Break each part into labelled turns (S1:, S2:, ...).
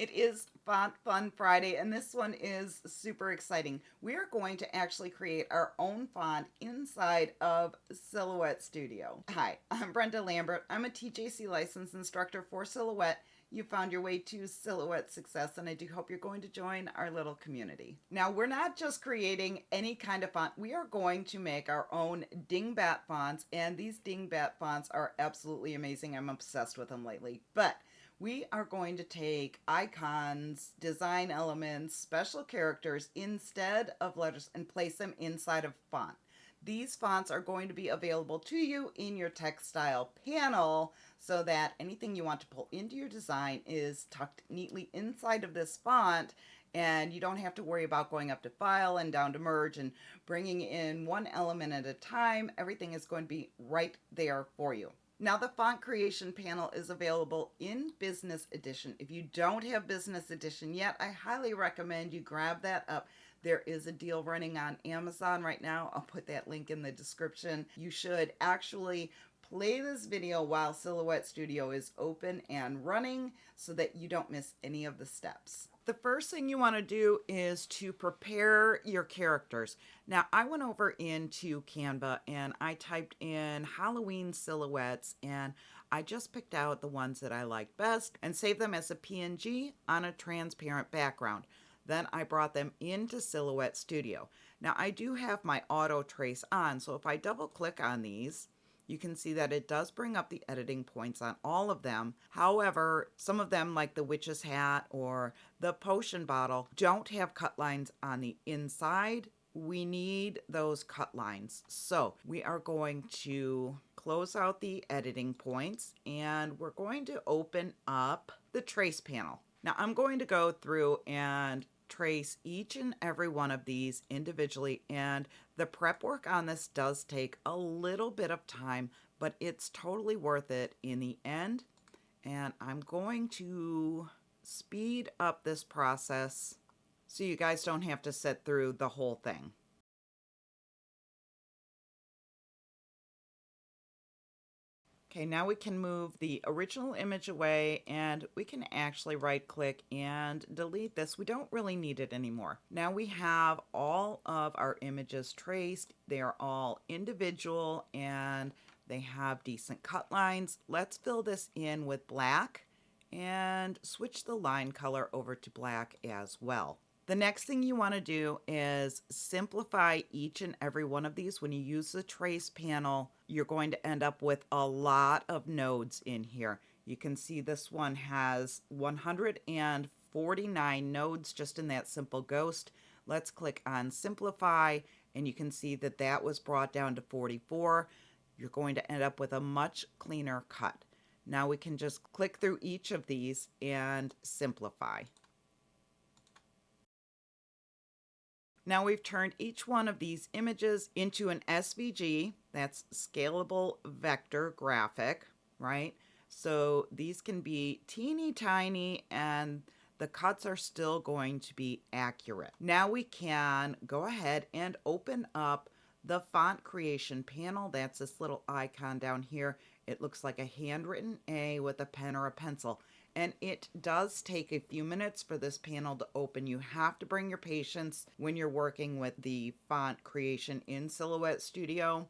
S1: It is Font Fun Friday, and this one is super exciting. We are going to actually create our own font inside of Silhouette Studio. Hi, I'm Brenda Lambert. I'm a TJC licensed instructor for Silhouette. You found your way to Silhouette success, and I do hope you're going to join our little community. Now, we're not just creating any kind of font. We are going to make our own Dingbat fonts, and these Dingbat fonts are absolutely amazing. I'm obsessed with them lately. But we are going to take icons, design elements, special characters instead of letters and place them inside of font. These fonts are going to be available to you in your text style panel so that anything you want to pull into your design is tucked neatly inside of this font, and you don't have to worry about going up to file and down to merge and bringing in one element at a time. Everything is going to be right there for you. Now, the font creation panel is available in Business Edition. If you don't have Business Edition yet, I highly recommend you grab that up. There is a deal running on Amazon right now. I'll put that link in the description. You should actually play this video while Silhouette Studio is open and running so that you don't miss any of the steps. The first thing you want to do is to prepare your characters. Now, I went over into Canva and I typed in Halloween silhouettes, and I just picked out the ones that I liked best and saved them as a PNG on a transparent background. Then I brought them into Silhouette Studio. Now, I do have my auto trace on, so if I double click on these, you can see that it does bring up the editing points on all of them. However, some of them, like the witch's hat or the potion bottle, don't have cut lines on the inside. We need those cut lines. So we are going to close out the editing points and we're going to open up the trace panel. Now I'm going to go through and trace each and every one of these individually, and the prep work on this does take a little bit of time, but it's totally worth it in the end. And I'm going to speed up this process so you guys don't have to sit through the whole thing. Okay, now we can move the original image away and we can actually right click and delete this. We don't really need it anymore. Now we have all of our images traced. They are all individual and they have decent cut lines. Let's fill this in with black and switch the line color over to black as well. The next thing you want to do is simplify each and every one of these. When you use the trace panel, you're going to end up with a lot of nodes in here. You can see this one has 149 nodes just in that simple ghost. Let's click on simplify and you can see that that was brought down to 44. You're going to end up with a much cleaner cut. Now we can just click through each of these and simplify. Now we've turned each one of these images into an SVG, that's scalable vector graphic, right? So these can be teeny tiny and the cuts are still going to be accurate. Now we can go ahead and open up the font creation panel. That's this little icon down here. It looks like a handwritten A with a pen or a pencil. And it does take a few minutes for this panel to open. You have to bring your patience when you're working with the font creation in Silhouette Studio.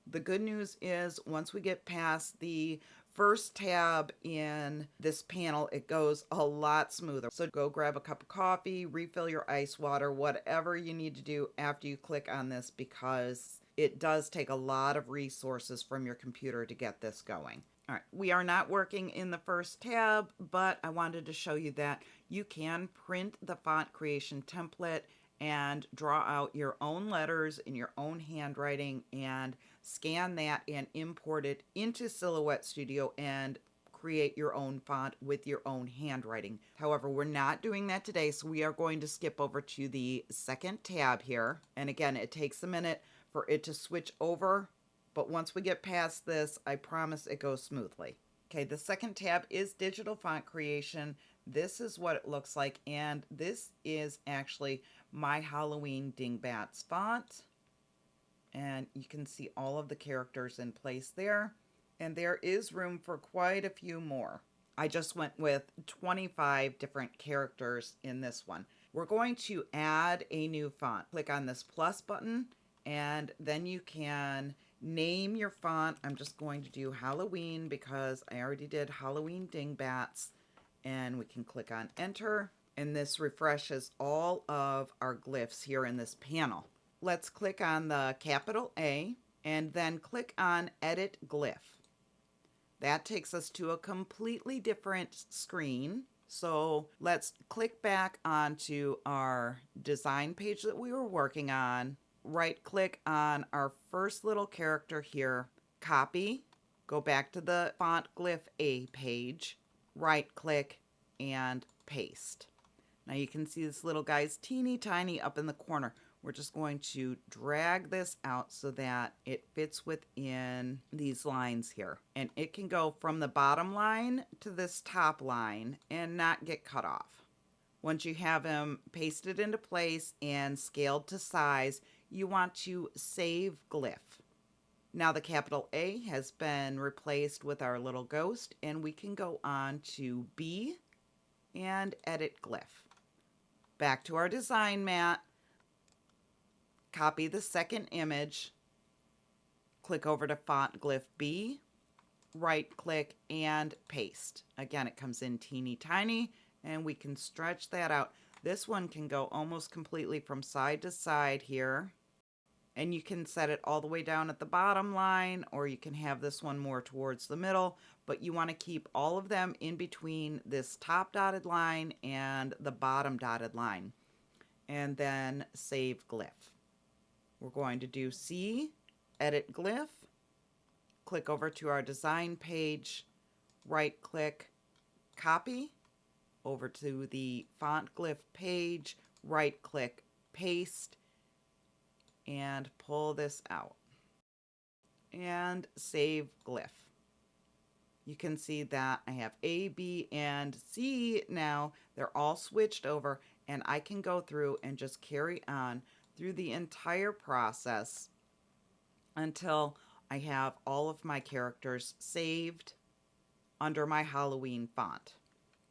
S1: The good news is once we get past the first tab in this panel, it goes a lot smoother. So go grab a cup of coffee, refill your ice water, whatever you need to do after you click on this, because it does take a lot of resources from your computer to get this going. All right, we are not working in the first tab, but I wanted to show you that you can print the font creation template and draw out your own letters in your own handwriting and scan that and import it into Silhouette Studio and create your own font with your own handwriting. However, we're not doing that today, so we are going to skip over to the second tab here. And again, it takes a minute for it to switch over, but once we get past this, I promise it goes smoothly. Okay, the second tab is digital font creation. This is what it looks like, and this is actually my Halloween Dingbats font. And you can see all of the characters in place there. And there is room for quite a few more. I just went with 25 different characters in this one. We're going to add a new font. Click on this plus button, and then you can name your font. I'm just going to do Halloween because I already did Halloween Dingbats, and we can click on enter, and this refreshes all of our glyphs here in this panel. Let's click on the capital A and then click on edit glyph. That takes us to a completely different screen. So let's click back onto our design page that we were working on. Right click on our first little character here, copy, go back to the font glyph A page, right click and paste. Now you can see this little guy's teeny tiny up in the corner. We're just going to drag this out so that it fits within these lines here. And it can go from the bottom line to this top line and not get cut off. Once you have him pasted into place and scaled to size, you want to save glyph. Now the capital A has been replaced with our little ghost, and we can go on to B and edit glyph. Back to our design mat. Copy the second image, click over to font glyph B, right click and paste. Again, it comes in teeny tiny and we can stretch that out. This one can go almost completely from side to side here, and you can set it all the way down at the bottom line, or you can have this one more towards the middle, but you want to keep all of them in between this top dotted line and the bottom dotted line, and then save glyph. We're going to do C, edit glyph, click over to our design page, right click, copy, over to the font glyph page, right click, paste, and pull this out. And save glyph. You can see that I have A, B, and C now. They're all switched over, and I can go through and just carry on through the entire process until I have all of my characters saved under my Halloween font.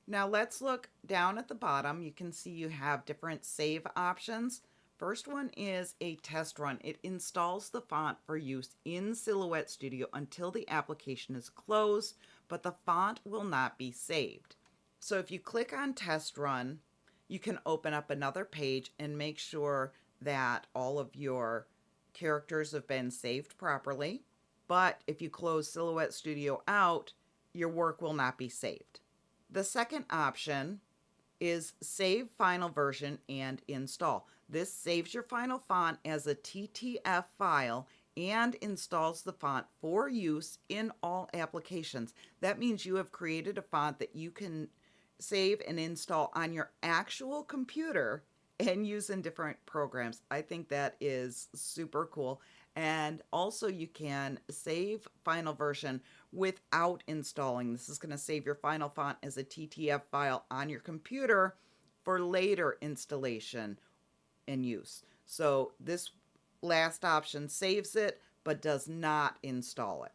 S1: Now let's look down at the bottom. You can see you have different save options. First one is a test run. It installs the font for use in Silhouette Studio until the application is closed, but the font will not be saved. So if you click on test run, you can open up another page and make sure that all of your characters have been saved properly. But if you close Silhouette Studio out, your work will not be saved. The second option is save final version and install. This saves your final font as a TTF file and installs the font for use in all applications. That means you have created a font that you can save and install on your actual computer and use in different programs. I think that is super cool. And also you can save final version without installing. This is going to save your final font as a TTF file on your computer for later installation and use. So this last option saves it but does not install it.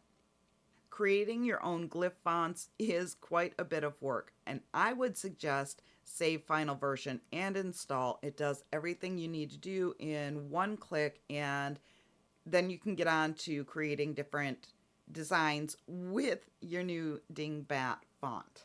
S1: Creating your own glyph fonts is quite a bit of work, and I would suggest save final version and install. It does everything you need to do in one click, and then you can get on to creating different designs with your new Dingbat font.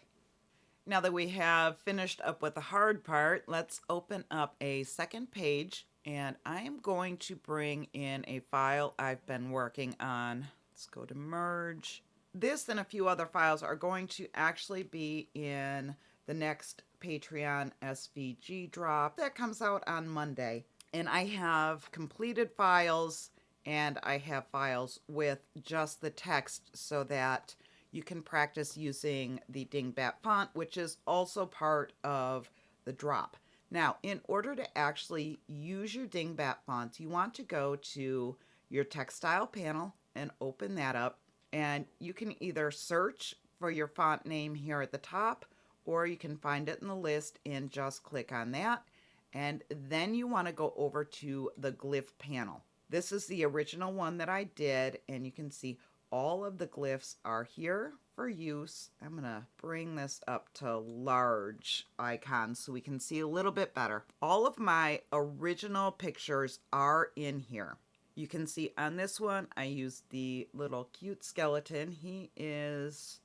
S1: Now that we have finished up with the hard part, let's open up a second page, and I am going to bring in a file I've been working on. Let's go to merge. This and a few other files are going to actually be in the next Patreon SVG drop that comes out on Monday. And I have completed files, and I have files with just the text so that you can practice using the Dingbat font, which is also part of the drop. Now, in order to actually use your Dingbat fonts, you want to go to your text style panel and open that up. And you can either search for your font name here at the top, or you can find it in the list and just click on that. And then you want to go over to the glyph panel. This is the original one that I did, and you can see all of the glyphs are here for use. I'm gonna bring this up to large icon so we can see a little bit better. All of my original pictures are in here. You can see on this one, I used the little cute skeleton. He is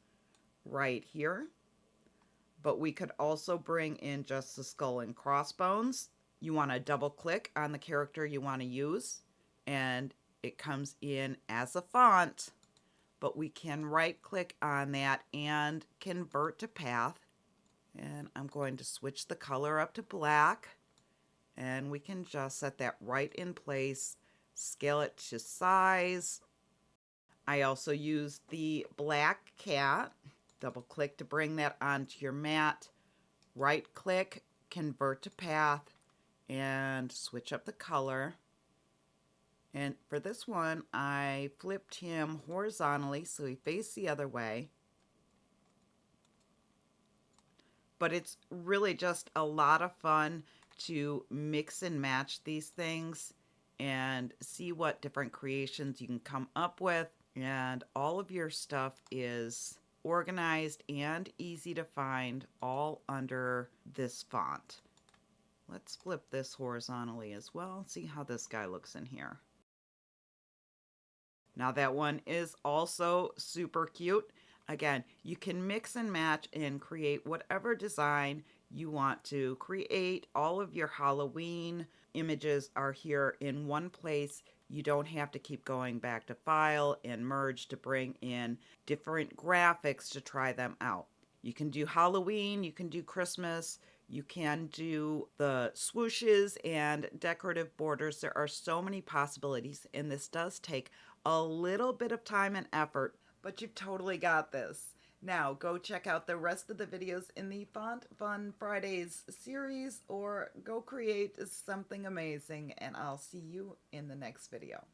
S1: right here. But we could also bring in just the skull and crossbones. You want to double click on the character you want to use, and it comes in as a font, but we can right click on that and convert to path. And I'm going to switch the color up to black, and we can just set that right in place, scale it to size. I also used the black cat. Double click to bring that onto your mat. Right click, convert to path, and switch up the color. And for this one, I flipped him horizontally so he faced the other way. But it's really just a lot of fun to mix and match these things and see what different creations you can come up with. And all of your stuff is organized and easy to find, all under this font. Let's flip this horizontally as well. See how this guy looks in here. Now that one is also super cute. Again, you can mix and match and create whatever design you want to create. All of your Halloween images are here in one place. You don't have to keep going back to File and Merge to bring in different graphics to try them out. You can do Halloween, you can do Christmas, you can do the swooshes and decorative borders. There are so many possibilities, and this does take a little bit of time and effort, but you've totally got this. Now go check out the rest of the videos in the Font Fun Fridays series, or go create something amazing, and I'll see you in the next video.